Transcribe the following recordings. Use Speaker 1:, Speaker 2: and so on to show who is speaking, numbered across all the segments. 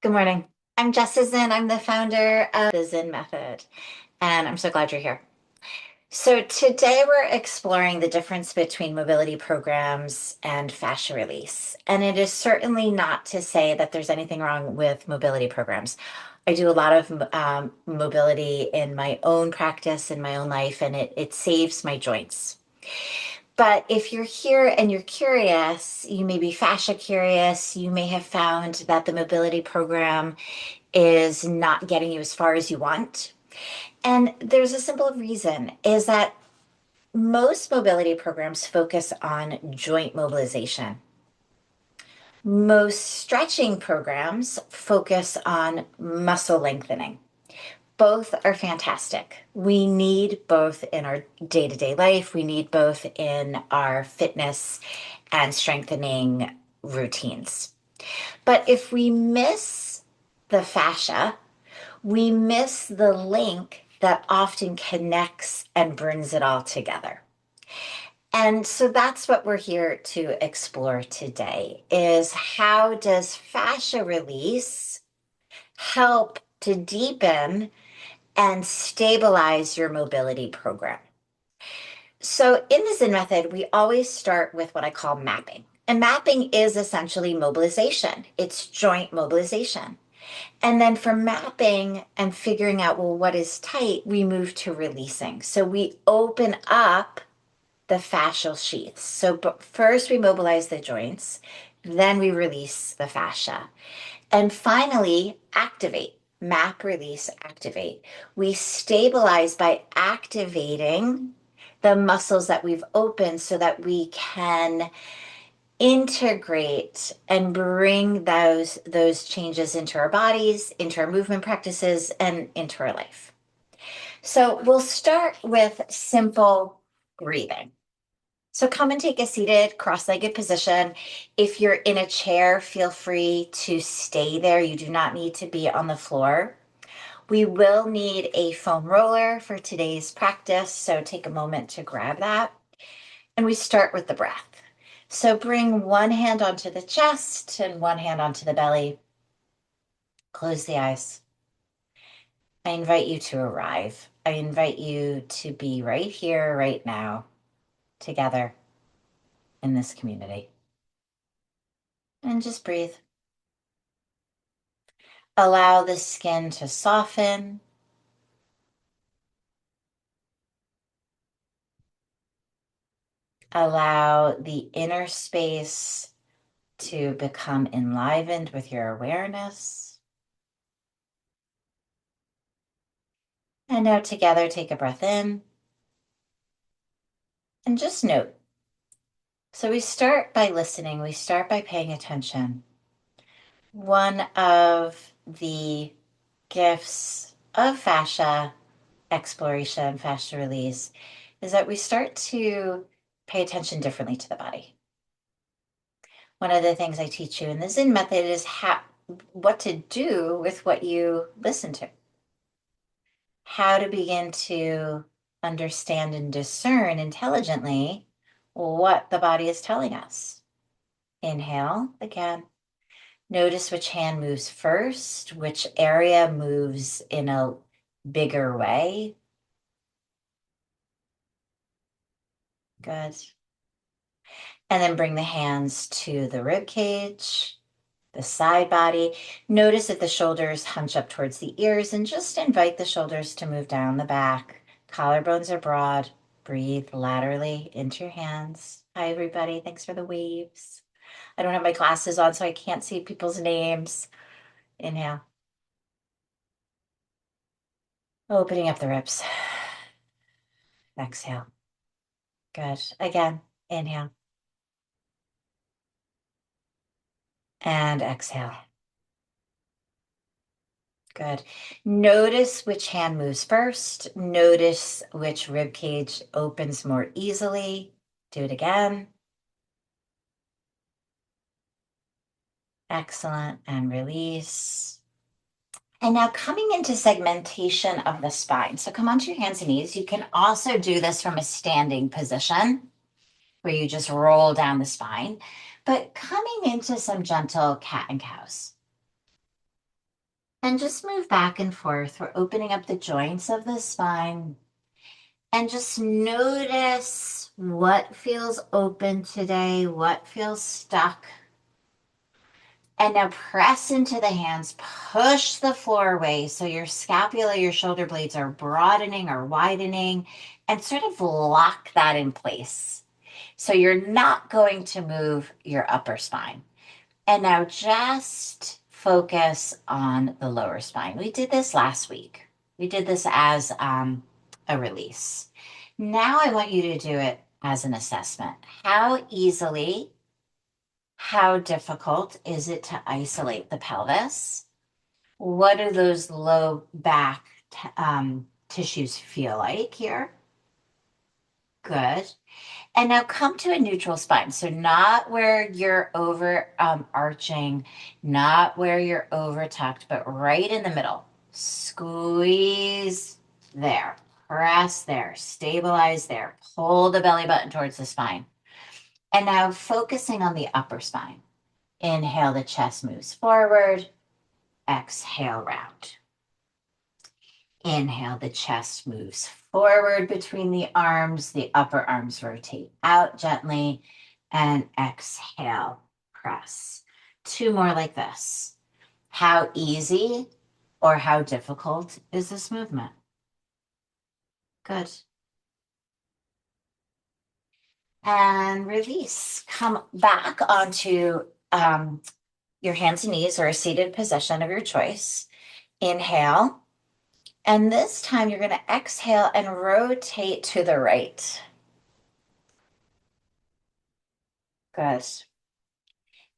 Speaker 1: Good morning. I'm Jessa Zinn. I'm the founder of the Zinn Method, and I'm so glad you're here. So today we're exploring the difference between mobility programs and fascia release. And it is certainly not to say that there's anything wrong with mobility programs. I do a lot of mobility in my own practice, in my own life, and it saves my joints. But if you're here and you're curious, you may be fascia curious, you may have found that the mobility program is not getting you as far as you want. And there's a simple reason is that most mobility programs focus on joint mobilization. Most stretching programs focus on muscle lengthening. Both are fantastic. We need both in our day to day life, we need both in our fitness and strengthening routines. But if we miss the fascia, we miss the link that often connects and brings it all together. And so that's what we're here to explore today is how does fascia release help to deepen and stabilize your mobility program? So in the Zinn method, we always start with what I call mapping. And mapping is essentially mobilization. It's joint mobilization. And then from mapping and figuring out, well, what is tight, we move to releasing. So we open up the fascial sheaths. So first we mobilize the joints, then we release the fascia. And finally, activate. Map, release, activate. We stabilize by activating the muscles that we've opened so that we can integrate and bring those changes into our bodies, into our movement practices, and into our life. So we'll start with simple breathing. So come and take a seated, cross-legged position. If you're in a chair, feel free to stay there. You do not need to be on the floor. We will need a foam roller for today's practice, so take a moment to grab that. And we start with the breath. So bring one hand onto the chest and one hand onto the belly. Close the eyes. I invite you to arrive. I invite you to be right here, right now, together in this community. And just breathe. Allow the skin to soften. Allow the inner space to become enlivened with your awareness. And now together, take a breath in. And just note. So we start by listening. We start by paying attention. One of the gifts of fascia exploration, fascia release, is that we start to pay attention differently to the body. One of the things I teach you in the Zinn method is what to do with what you listen to. How to begin to understand and discern intelligently what the body is telling us. Inhale again. Notice which hand moves first, which area moves in a bigger way. Good. And then bring the hands to the rib cage, the side body. Notice if the shoulders hunch up towards the ears and just invite the shoulders to move down the back. Collarbones are broad. Breathe laterally into your hands. Hi, everybody. Thanks for the waves. I don't have my glasses on, so I can't see people's names. Inhale. Opening up the ribs. Exhale. Good. Again, inhale. And exhale. Good. Notice which hand moves first. Notice which rib cage opens more easily. Do it again. Excellent. And release. And now coming into segmentation of the spine. So come onto your hands and knees. You can also do this from a standing position where you just roll down the spine, but coming into some gentle cat and cows. And just move back and forth. We're opening up the joints of the spine. And just notice what feels open today, what feels stuck. And now press into the hands, push the floor away so your scapula, your shoulder blades are broadening or widening, and sort of lock that in place. So you're not going to move your upper spine. And now just focus on the lower spine. We did this last week. We did this as a release. Now I want you to do it as an assessment. How easily, how difficult is it to isolate the pelvis? What do those low back tissues feel like here? Good. And now come to a neutral spine. So not where you're over arching, not where you're over tucked, but right in the middle. Squeeze there, press there, stabilize there, pull the belly button towards the spine. And now focusing on the upper spine. Inhale, the chest moves forward. Exhale, round. Inhale, the chest moves forward between the arms. The upper arms rotate out gently. And exhale, press. Two more like this. How easy or how difficult is this movement? Good. And release. Come back onto your hands and knees or a seated position of your choice. Inhale. And this time you're going to exhale and rotate to the right. Good.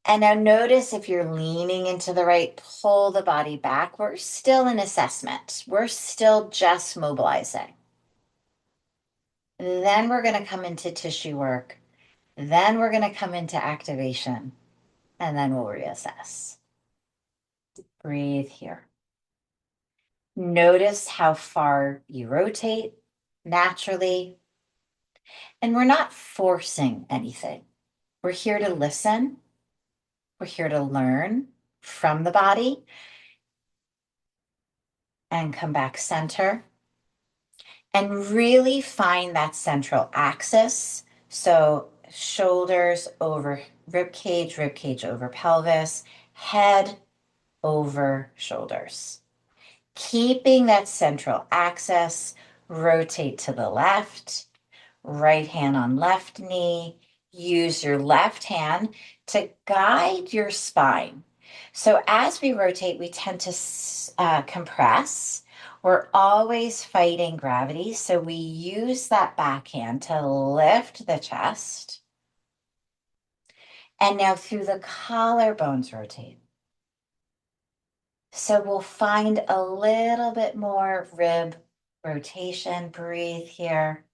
Speaker 1: And now notice if you're leaning into the right, pull the body back. We're still in assessment. We're still just mobilizing. Then we're going to come into tissue work. Then we're going to come into activation. And then we'll reassess. Breathe here. Notice how far you rotate naturally. And we're not forcing anything. We're here to listen. We're here to learn from the body and come back center and really find that central axis. So shoulders over rib cage over pelvis, head over shoulders. Keeping that central axis, rotate to the left, right hand on left knee. Use your left hand to guide your spine. So as we rotate, we tend to compress. We're always fighting gravity. So we use that backhand to lift the chest. And now through the collarbones rotate. So we'll find a little bit more rib rotation. Breathe here.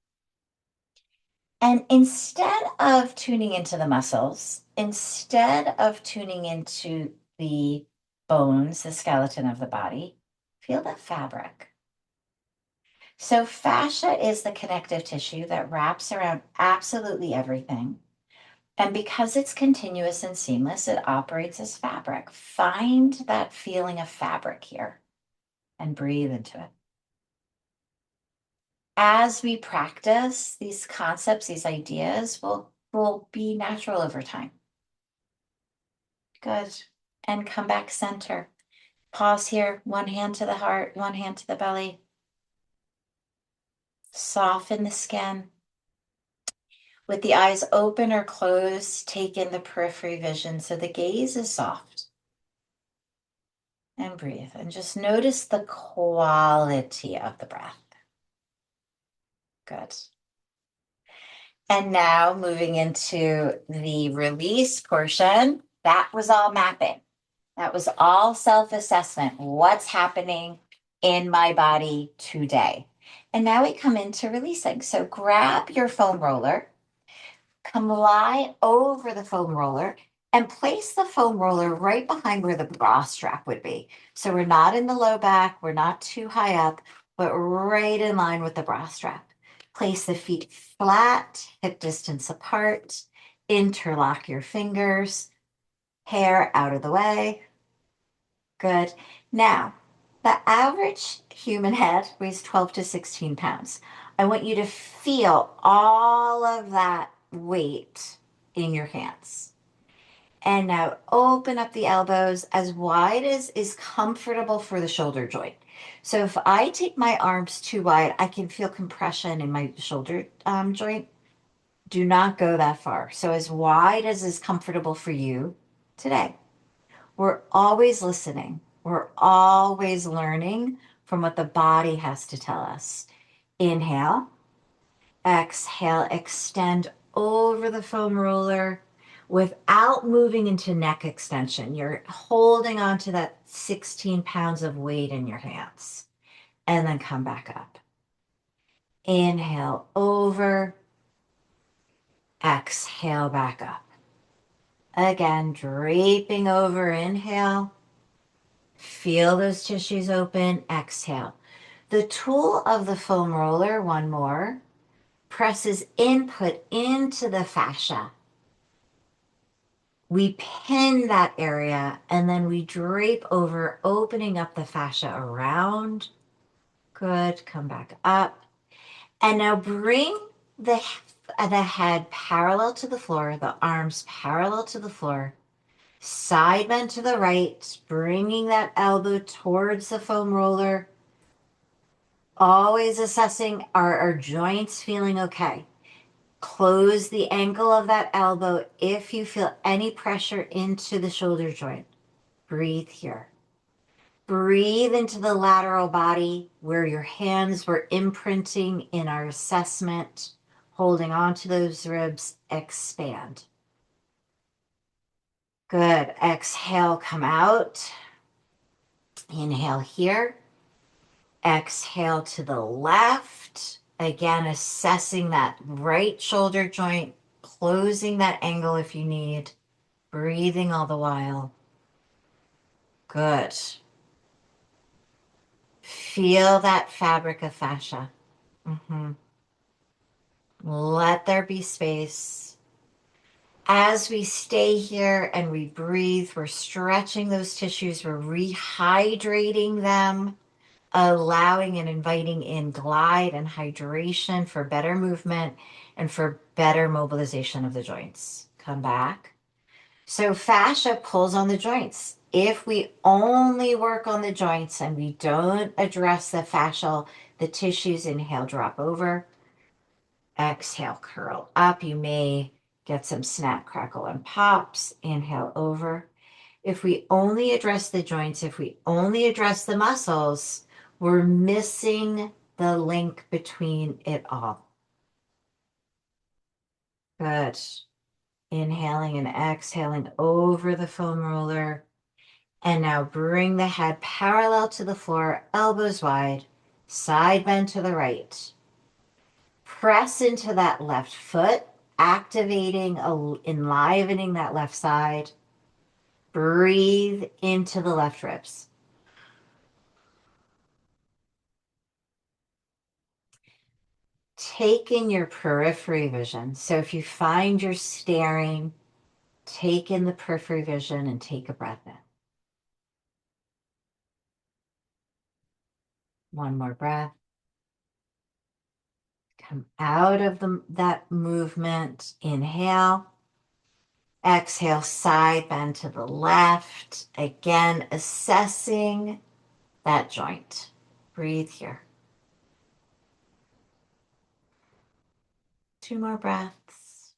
Speaker 1: And instead of tuning into the muscles, instead of tuning into the bones, the skeleton of the body, feel the fabric. So fascia is the connective tissue that wraps around absolutely everything. And because it's continuous and seamless, it operates as fabric. Find that feeling of fabric here and breathe into it. As we practice these concepts, these ideas will be natural over time. Good. And come back center. Pause here. One hand to the heart, one hand to the belly. Soften the skin. With the eyes open or closed, take in the periphery vision so the gaze is soft. And breathe. And just notice the quality of the breath. Good. And now moving into the release portion, that was all mapping. That was all self-assessment. What's happening in my body today? And now we come into releasing. So grab your foam roller, come lie over the foam roller, and place the foam roller right behind where the bra strap would be. So we're not in the low back, we're not too high up, but right in line with the bra strap. Place the feet flat, hip distance apart, interlock your fingers, hair out of the way. Good. Now, The average human head weighs 12 to 16 pounds. I want you to feel all of that weight in your hands. And now open up the elbows as wide as is comfortable for the shoulder joint. So if I take my arms too wide, I can feel compression in my shoulder joint. Do not go that far. So as wide as is comfortable for you today. We're always listening. We're always learning from what the body has to tell us. Inhale, exhale, extend over the foam roller without moving into neck extension. You're holding on to that 16 pounds of weight in your hands. And then come back up. Inhale over, exhale back up. Again, draping over, inhale. Feel those tissues open, exhale. The tool of the foam roller, one more, presses input into the fascia. We pin that area and then we drape over, opening up the fascia around. Good, come back up. And now bring the, the head parallel to the floor, the arms parallel to the floor. Side bend to the right, bringing that elbow towards the foam roller. Always assessing, are our joints feeling okay? Close the angle of that elbow if you feel any pressure into the shoulder joint. Breathe here. Breathe into the lateral body where your hands were imprinting in our assessment. Holding on to those ribs, expand. Good. Exhale, come out. Inhale here. Exhale to the left. Again, assessing that right shoulder joint, closing that angle if you need, breathing all the while. Good. Feel that fabric of fascia. Let there be space. As we stay here and we breathe, we're stretching those tissues, we're rehydrating them, allowing and inviting in glide and hydration for better movement and for better mobilization of the joints. Come back. So fascia pulls on the joints. If we only work on the joints and we don't address the fascial, the tissues, inhale, drop over. Exhale, curl up. You may get some snap, crackle, and pops. Inhale over. If we only address the joints, if we only address the muscles, we're missing the link between it all. Good. Inhaling and exhaling over the foam roller. And now bring the head parallel to the floor, elbows wide, side bend to the right. Press into that left foot, activating, enlivening that left side. Breathe into the left ribs. Take in your periphery vision. So if you find you're staring, take in the periphery vision and take a breath in. One more breath. Come out of that movement. Inhale. Exhale, side bend to the left. Again, assessing that joint. Breathe here. Two more breaths.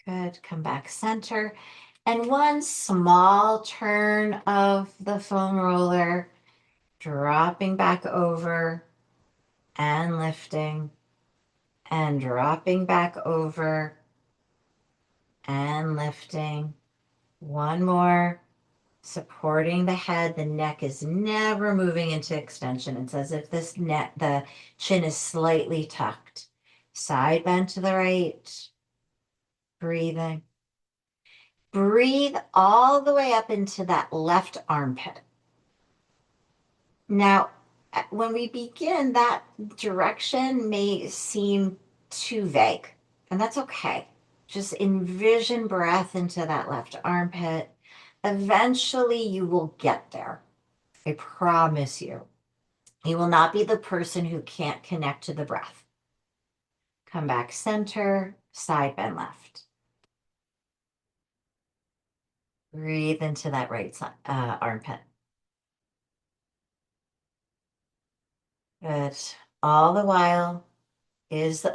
Speaker 1: Good. Come back center. And one small turn of the foam roller, dropping back over and lifting and dropping back over and lifting. One more. Supporting the head. The neck is never moving into extension. It's as if the chin is slightly tucked. Side bend to the right. Breathing. Breathe all the way up into that left armpit. Now, when we begin, that direction may seem too vague, and that's okay. Just envision breath into that left armpit. Eventually, you will get there. I promise you. You will not be the person who can't connect to the breath. Come back center, side bend left. Breathe into that right side, armpit. Good. All the while,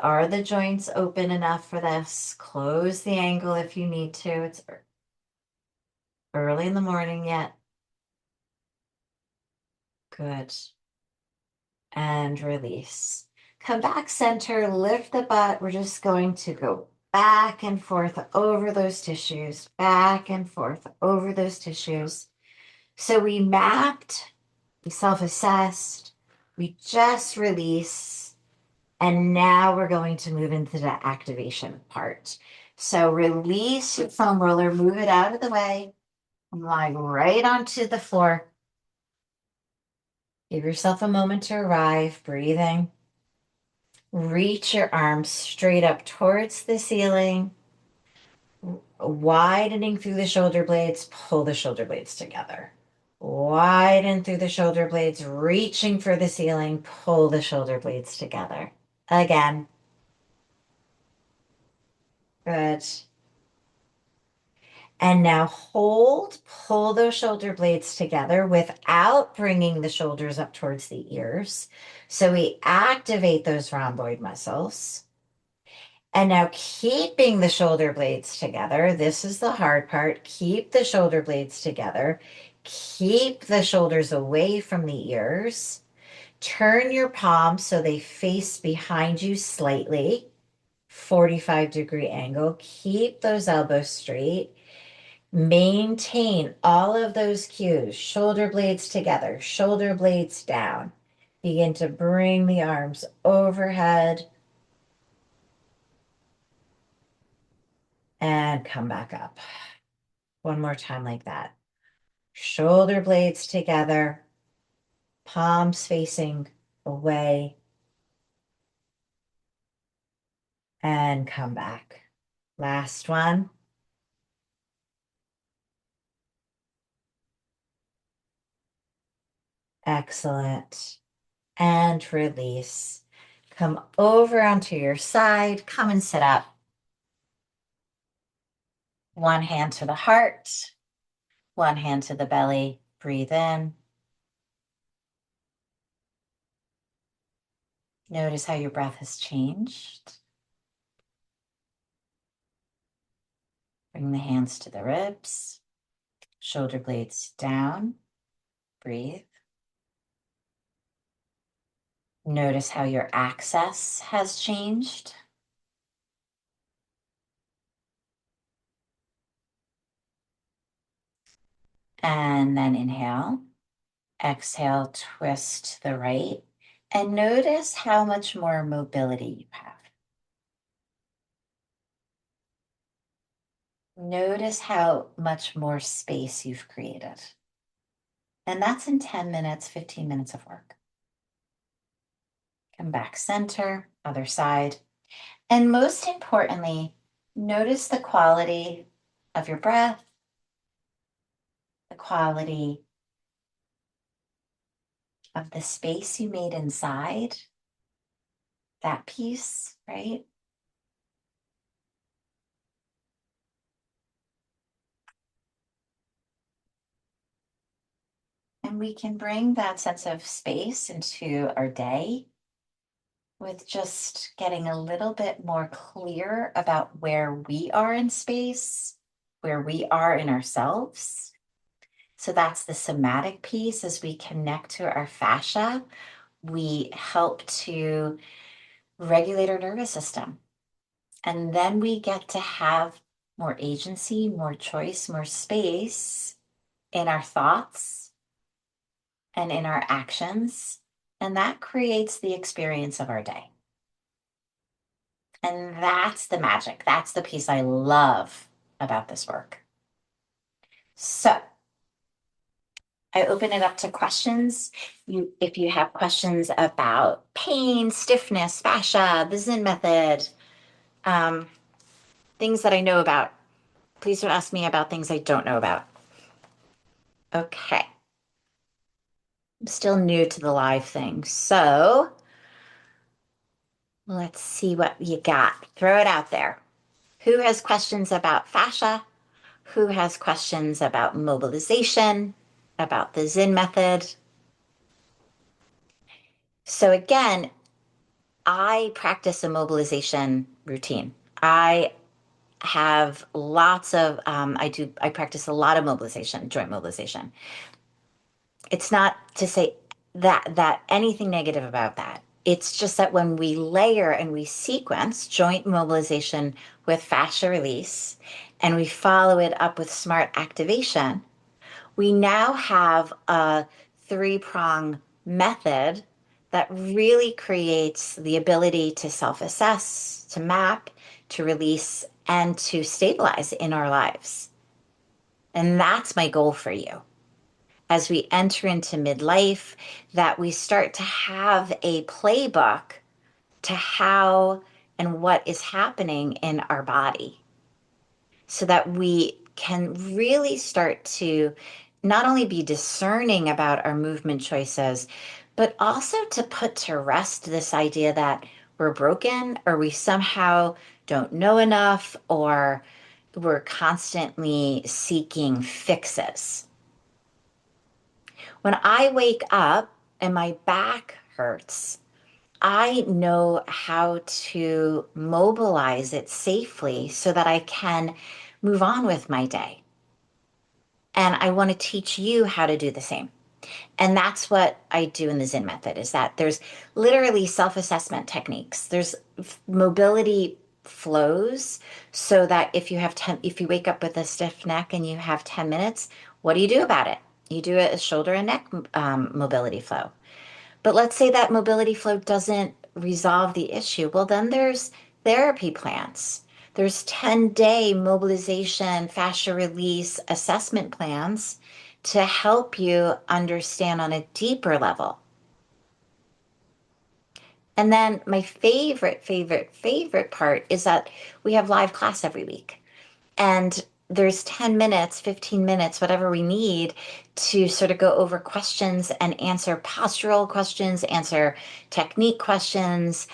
Speaker 1: are the joints open enough for this? Close the angle if you need to. It's early in the morning yet. Good. And release. Come back center, lift the butt. We're just going to go back and forth over those tissues, back and forth over those tissues. So we mapped, we self-assessed, we just release, and now we're going to move into the activation part. So release your foam roller, move it out of the way, and lie right onto the floor. Give yourself a moment to arrive, breathing. Reach your arms straight up towards the ceiling, widening through the shoulder blades, pull the shoulder blades together. Widen through the shoulder blades, reaching for the ceiling, pull the shoulder blades together. Again. Good. And now hold, pull those shoulder blades together without bringing the shoulders up towards the ears. So we activate those rhomboid muscles. And now keeping the shoulder blades together. This is the hard part. Keep the shoulder blades together. Keep the shoulders away from the ears. Turn your palms so they face behind you slightly, 45-degree angle. Keep those elbows straight. Maintain all of those cues. Shoulder blades together, shoulder blades down. Begin to bring the arms overhead and come back up. One more time like that. Shoulder blades together, palms facing away, and come back. Last one. Excellent. And release. Come over onto your side. Come and sit up. One hand to the heart, one hand to the belly. Breathe in. Notice how your breath has changed. Bring the hands to the ribs, shoulder blades down. Breathe. Notice how your access has changed. And then inhale, exhale, twist to the right, and notice how much more mobility you have. Notice how much more space you've created. And that's in 10 minutes, 15 minutes of work. Come back center, other side. And most importantly, notice the quality of your breath, the quality of the space you made inside, that piece, right? And we can bring that sense of space into our day with just getting a little bit more clear about where we are in space, where we are in ourselves. So that's the somatic piece. As we connect to our fascia, we help to regulate our nervous system. And then we get to have more agency, more choice, more space in our thoughts and in our actions. And that creates the experience of our day. And that's the magic. That's the piece I love about this work. So I open it up to questions. If you have questions about pain, stiffness, fascia, the Zinn method, Things that I know about. Please don't ask me about things I don't know about. Okay. I'm still new to the live thing. So let's see what you got. Throw it out there. Who has questions about fascia? Who has questions about mobilization, about the Zinn method? So again, I practice a mobilization routine. I have lots of, I practice a lot of mobilization, joint mobilization. It's not to say that anything negative about that. It's just that when we layer and we sequence joint mobilization with fascia release and we follow it up with smart activation, we now have a three-prong method that really creates the ability to self-assess, to map, to release, and to stabilize in our lives. And that's my goal for you as we enter into midlife, that we start to have a playbook to how and what is happening in our body so that we can really start to not only be discerning about our movement choices, but also to put to rest this idea that we're broken or we somehow don't know enough or we're constantly seeking fixes. When I wake up and my back hurts, I know how to mobilize it safely so that I can move on with my day. And I want to teach you how to do the same. And that's what I do in the Zinn method is that there's literally self-assessment techniques. There's mobility flows so that if you wake up with a stiff neck and you have 10 minutes, what do you do about it? You do a shoulder and neck mobility flow. But let's say that mobility flow doesn't resolve the issue. Well, then there's therapy plans. There's 10-day mobilization, fascia release assessment plans to help you understand on a deeper level. And then my favorite part is that we have live class every week. And there's 10 minutes, 15 minutes, whatever we need to sort of go over questions and answer postural questions, answer technique questions,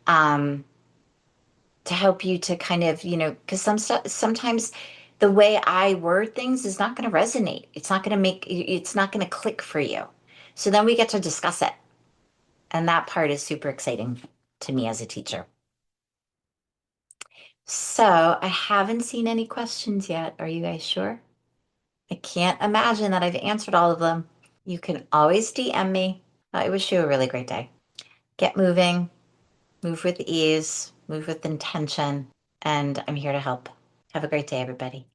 Speaker 1: um, to help you to kind of, because sometimes the way I word things is not going to resonate. It's not going to click for you. So then we get to discuss it. And that part is super exciting to me as a teacher. So I haven't seen any questions yet. Are you guys sure? I can't imagine that I've answered all of them. You can always DM me. I wish you a really great day. Get moving, move with ease, move with intention, and I'm here to help. Have a great day, everybody.